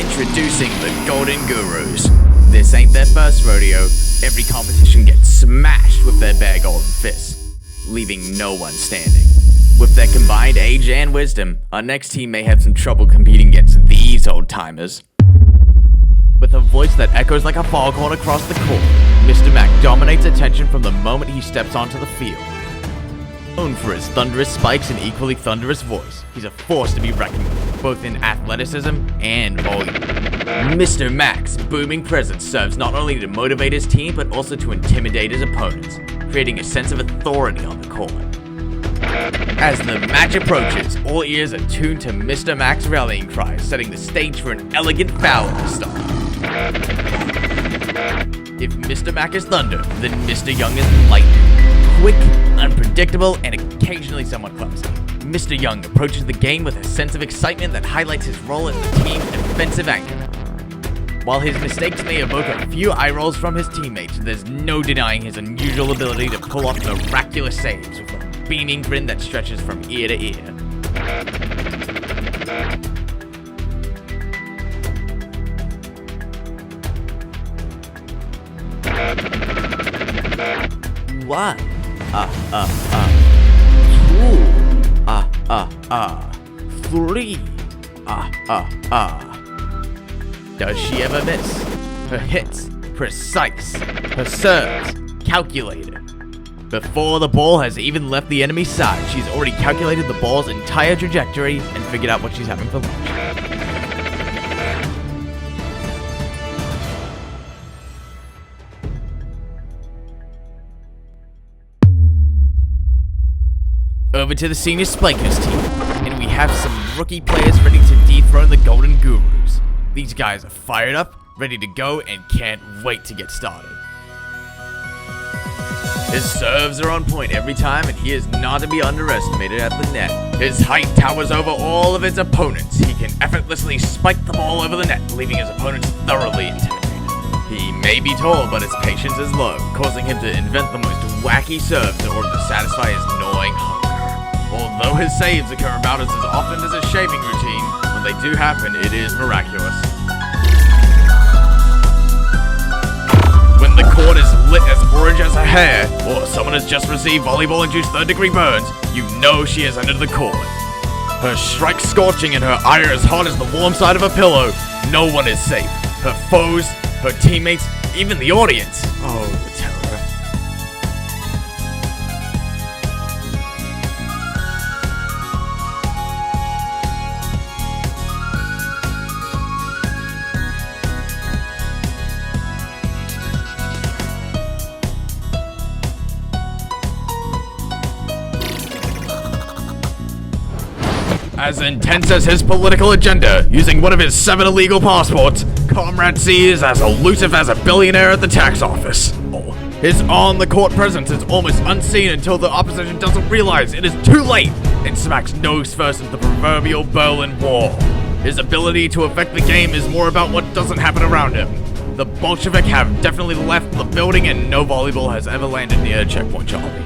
Introducing the Golden Gurus. This ain't their first rodeo. Every competition gets smashed with their bare golden fists, leaving no one standing. With their combined age and wisdom, our next team may have some trouble competing against these old-timers. With a voice that echoes like a foghorn across the court, Mr. Mac dominates attention from the moment he steps onto the field. Known for his thunderous spikes and equally thunderous voice, he's a force to be reckoned with, both in athleticism and volume. Mr. Mac's booming presence serves not only to motivate his team, but also to intimidate his opponents, creating a sense of authority on the court. As the match approaches, all ears are tuned to Mr. Mac's rallying cries, setting the stage for an elegant foul to start. If Mr. Mac is thunder, then Mr. Young is lightning. Quick, unpredictable, and occasionally somewhat clumsy, Mr. Young approaches the game with a sense of excitement that highlights his role as the team's defensive anchor. While his mistakes may evoke a few eye rolls from his teammates, there's no denying his unusual ability to pull off miraculous saves with a beaming grin that stretches from ear to ear. One, two, three, Does she ever miss? Her hits, precise. Her serves, calculated. Before the ball has even left the enemy's side, she's already calculated the ball's entire trajectory and figured out what she's having for lunch. Over to the senior Spikers team, and we have some rookie players ready to dethrone the Golden Gurus. These guys are fired up, ready to go, and can't wait to get started. His serves are on point every time, and he is not to be underestimated at the net. His height towers over all of his opponents. He can effortlessly spike the ball over the net, leaving his opponents thoroughly intimidated. He may be tall, but his patience is low, causing him to invent the most wacky serves in order to satisfy his gnawing hunger. Although his saves occur about as often as a shaving routine, when they do happen, it is miraculous. When the court is lit as orange as her hair, or someone has just received volleyball-induced third-degree burns, you know she has entered the court. Her strike scorching and her ire as hot as the warm side of a pillow, no one is safe. Her foes, her teammates, even the audience. Oh, the terror. As intense as his political agenda, using one of his 7 illegal passports, Comrade C is as elusive as a billionaire at the tax office. His on-the-court presence is almost unseen until the opposition doesn't realize it is too late and smacks nose first into the proverbial Berlin Wall. His ability to affect the game is more about what doesn't happen around him. The Bolshevik have definitely left the building, and no volleyball has ever landed near Checkpoint Charlie.